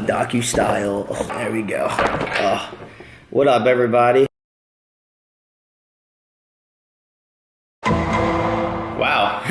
Docu-style. Oh, there we go. What up, everybody? Wow.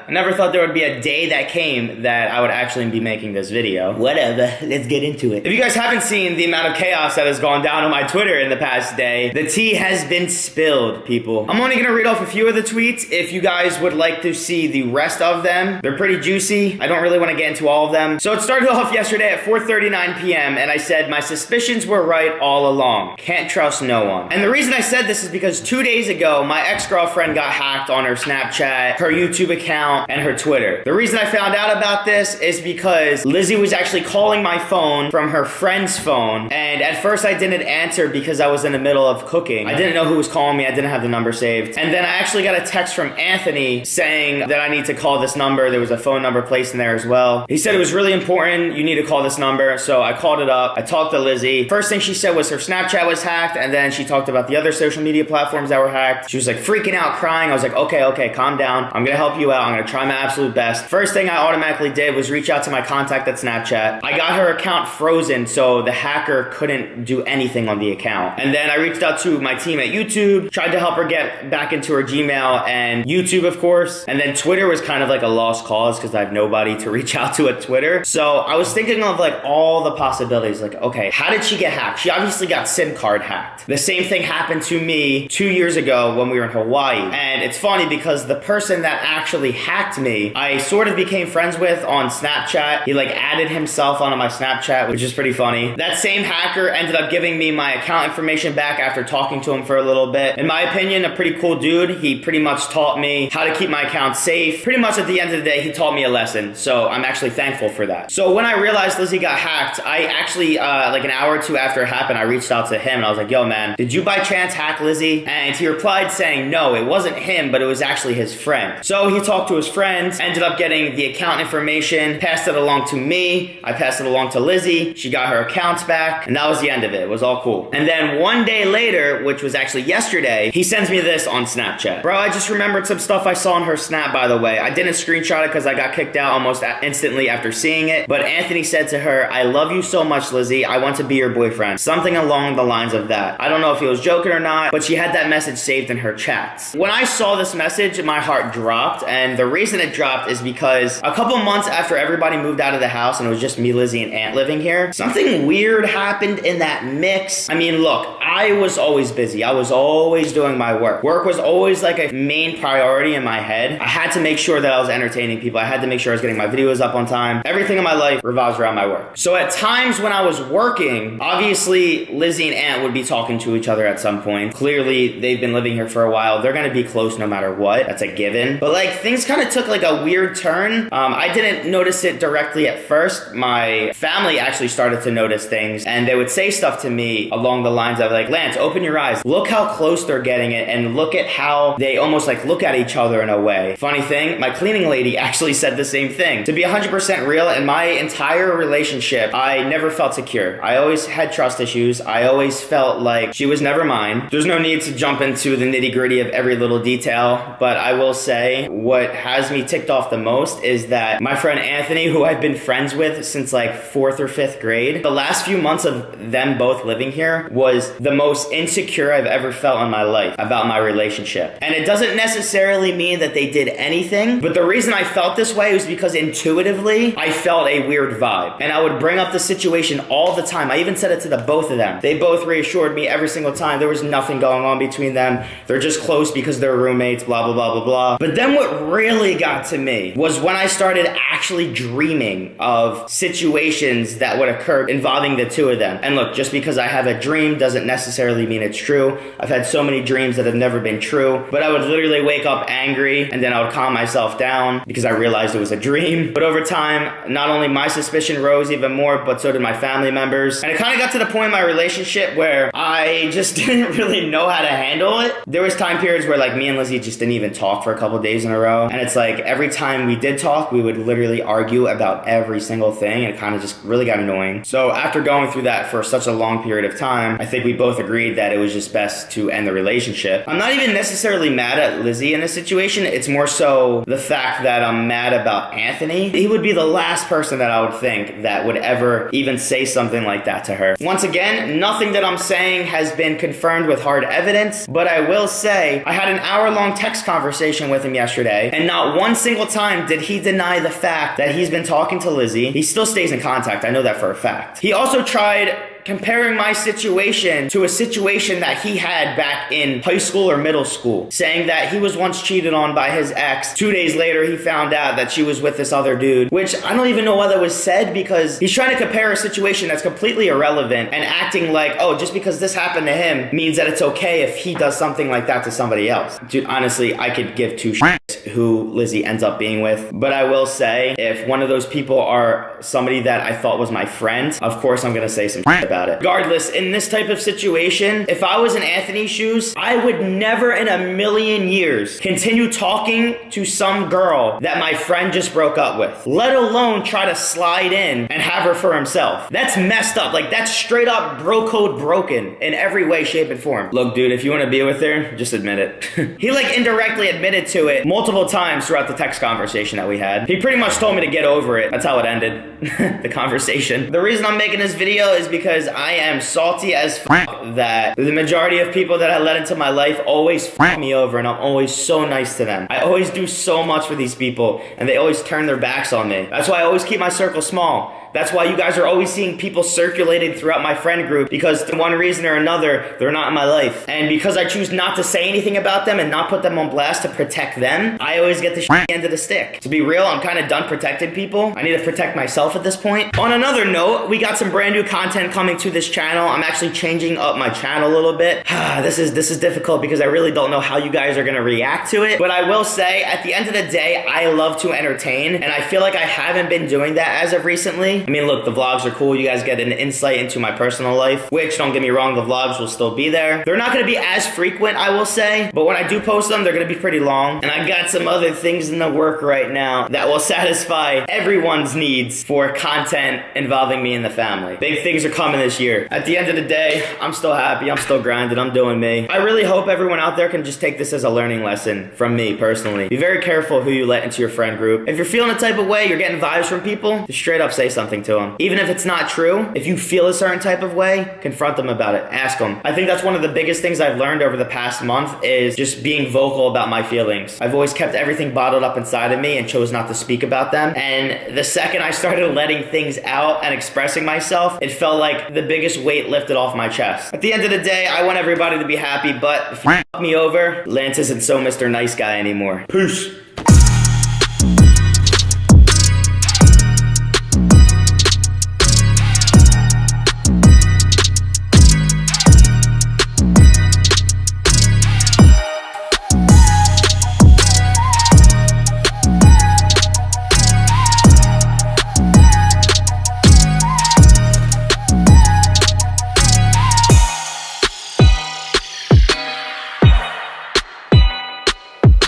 I never thought there would be a day that came that I would actually be making this video. Whatever, let's get into it. If you guys haven't seen the amount of chaos that has gone down on my Twitter in the past day, the tea has been spilled, people. I'm only gonna read off a few of the tweets. If you guys would like to see the rest of them, they're pretty juicy. I don't really want to get into all of them. So it started off yesterday at 4:39 p.m. and I said, my suspicions were right all along. Can't trust no one. And the reason I said this is because 2 days ago, my ex-girlfriend got hacked on her Snapchat, her YouTube account, and her Twitter. The reason I found out about this is because Lizzie was actually calling my phone from her friend's phone, and at first I didn't answer because I was in the middle of cooking. I didn't know who was calling me. I didn't have the number saved. And then I actually got a text from Anthony saying that I need to call this number. There was a phone number placed in there as well. He said it was really important. You need to call this number. So I called it up. I talked to Lizzie. First thing she said was her Snapchat was hacked, and then she talked about the other social media platforms that were hacked. She was like freaking out, crying. I was like, okay, calm down. I'm gonna help you out. I'm gonna try my absolute best. First thing I automatically did was reach out to my contact at Snapchat. I got her account frozen so the hacker couldn't do anything on the account. And then I reached out to my team at YouTube, tried to help her get back into her Gmail and YouTube, of course. And then Twitter was kind of like a lost cause because I have nobody to reach out to at Twitter. So I was thinking of like all the possibilities. Like, okay, how did she get hacked? She obviously got SIM card hacked. The same thing happened to me 2 years ago when we were in Hawaii. And it's funny because the person that actually hacked me, I sort of became friends with on Snapchat. He like added himself onto my Snapchat, which is pretty funny. That same hacker ended up giving me my account information back after talking to him for a little bit. In my opinion, a pretty cool dude. He pretty much taught me how to keep my account safe. Pretty much at the end of the day, he taught me a lesson. So I'm actually thankful for that. So when I realized Lizzie got hacked, I actually, like an hour or two after it happened, I reached out to him and I was like, yo man, did you by chance hack Lizzie? And he replied saying, no, it wasn't him, but it was actually his friend. So he talked to his friends, ended up getting the account information, passed it along to me. I passed it along to Lizzie. She got her accounts back, and that was the end of it. It was all cool. And then one day later, which was actually yesterday, he sends me this on Snapchat. Bro, I just remembered some stuff I saw on her Snap, by the way. I didn't screenshot it because I got kicked out almost instantly after seeing it, but Anthony said to her, I love you so much, Lizzie. I want to be your boyfriend. Something along the lines of that. I don't know if he was joking or not, but she had that message saved in her chats. When I saw this message, my heart dropped, and the reason it dropped is because a couple months after everybody moved out of the house and it was just me, Lizzie, and Aunt living here, something weird happened in that mix. I mean, look, I was always busy. I was always doing my work. Work was always like a main priority in my head. I had to make sure that I was entertaining people. I had to make sure I was getting my videos up on time. Everything in my life revolves around my work. So at times when I was working, obviously Lizzie and Aunt would be talking to each other at some point. Clearly, they've been living here for a while. They're gonna be close no matter what. That's a given. But like things kind of took like a weird turn. I didn't notice it directly at first. My family actually started to notice things, and they would say stuff to me along the lines of like, Lance, open your eyes. Look how close they're getting it, and look at how they almost like look at each other in a way. Funny thing, my cleaning lady actually said the same thing. To be 100% real, in my entire relationship, I never felt secure. I always had trust issues. I always felt like she was never mine. There's no need to jump into the nitty-gritty of every little detail, but I will say what has me ticked off the most is that my friend Anthony, who I've been friends with since like 4th or 5th grade, the last few months of them both living here was the most insecure I've ever felt in my life about my relationship. And it doesn't necessarily mean that they did anything, but the reason I felt this way was because intuitively I felt a weird vibe. And I would bring up the situation all the time. I even said it to the both of them. They both reassured me every single time there was nothing going on between them. They're just close because they're roommates, blah, blah, blah, blah, blah. But then what really got to me was when I started actually dreaming of situations that would occur involving the two of them. And look, just because I have a dream doesn't necessarily mean it's true. I've had so many dreams that have never been true, but I would literally wake up angry and then I would calm myself down because I realized it was a dream. But over time, not only my suspicion rose even more, but so did my family members. And it kind of got to the point in my relationship where I just didn't really know how to handle it. There was time periods where like me and Lizzie just didn't even talk for a couple days in a row. And it's like every time we did talk, we would literally argue about every single thing, and it kind of just really got annoying. So after going through that for such a long period of time, I think we both agreed that it was just best to end the relationship. I'm not even necessarily mad at Lizzie in this situation. It's more so the fact that I'm mad about Anthony. He would be the last person that I would think that would ever even say something like that to her. Once again, nothing that I'm saying has been confirmed with hard evidence, but I will say I had an hour-long text conversation with him yesterday, and not one single time did he deny the fact that he's been talking to Lizzie. He still stays in contact. I know that for a fact. He also tried comparing my situation to a situation that he had back in high school or middle school, saying that he was once cheated on by his ex. 2 days later, he found out that she was with this other dude, which I don't even know why that was said, because he's trying to compare a situation that's completely irrelevant and acting like, oh, just because this happened to him means that it's okay if he does something like that to somebody else. Dude, honestly, I could give two shits who Lizzie ends up being with, but I will say, if one of those people are somebody that I thought was my friend, of course I'm gonna say some shit about it. Regardless, in this type of situation, if I was in Anthony's shoes, I would never in a million years continue talking to some girl that my friend just broke up with, let alone try to slide in and have her for himself. That's messed up. Like, that's straight up bro code broken in every way, shape, and form. Look, dude, if you want to be with her, just admit it. He like indirectly admitted to it multiple times throughout the text conversation that we had. He pretty much told me to get over it. That's how it ended, the conversation. The reason I'm making this video is because I am salty as fuck that the majority of people that I let into my life always fuck me over, and I'm always so nice to them. I always do so much for these people, and they always turn their backs on me. That's why I always keep my circle small. That's why you guys are always seeing people circulated throughout my friend group, because for one reason or another, they're not in my life. And because I choose not to say anything about them and not put them on blast to protect them, I always get the end of the stick. To be real, I'm kind of done protecting people. I need to protect myself at this point. On another note, we got some brand new content coming to this channel. I'm actually changing up my channel a little bit. This is difficult because I really don't know how you guys are gonna react to it. But I will say, at the end of the day, I love to entertain, and I feel like I haven't been doing that as of recently. I mean, look, the vlogs are cool. You guys get an insight into my personal life, which, don't get me wrong, the vlogs will still be there. They're not going to be as frequent, I will say, but when I do post them, they're going to be pretty long. And I got some other things in the work right now that will satisfy everyone's needs for content involving me and the family. Big things are coming this year. At the end of the day, I'm still happy. I'm still grinding. I'm doing me. I really hope everyone out there can just take this as a learning lesson from me personally. Be very careful who you let into your friend group. If you're feeling a type of way, you're getting vibes from people, just straight up say something to them. Even if it's not true, if you feel a certain type of way, confront them about it. Ask them. I think that's one of the biggest things I've learned over the past month is just being vocal about my feelings. I've always kept everything bottled up inside of me and chose not to speak about them. And the second I started letting things out and expressing myself, it felt like the biggest weight lifted off my chest. At the end of the day, I want everybody to be happy, but if you fuck me over, Lance isn't so Mr. Nice Guy anymore. Peace.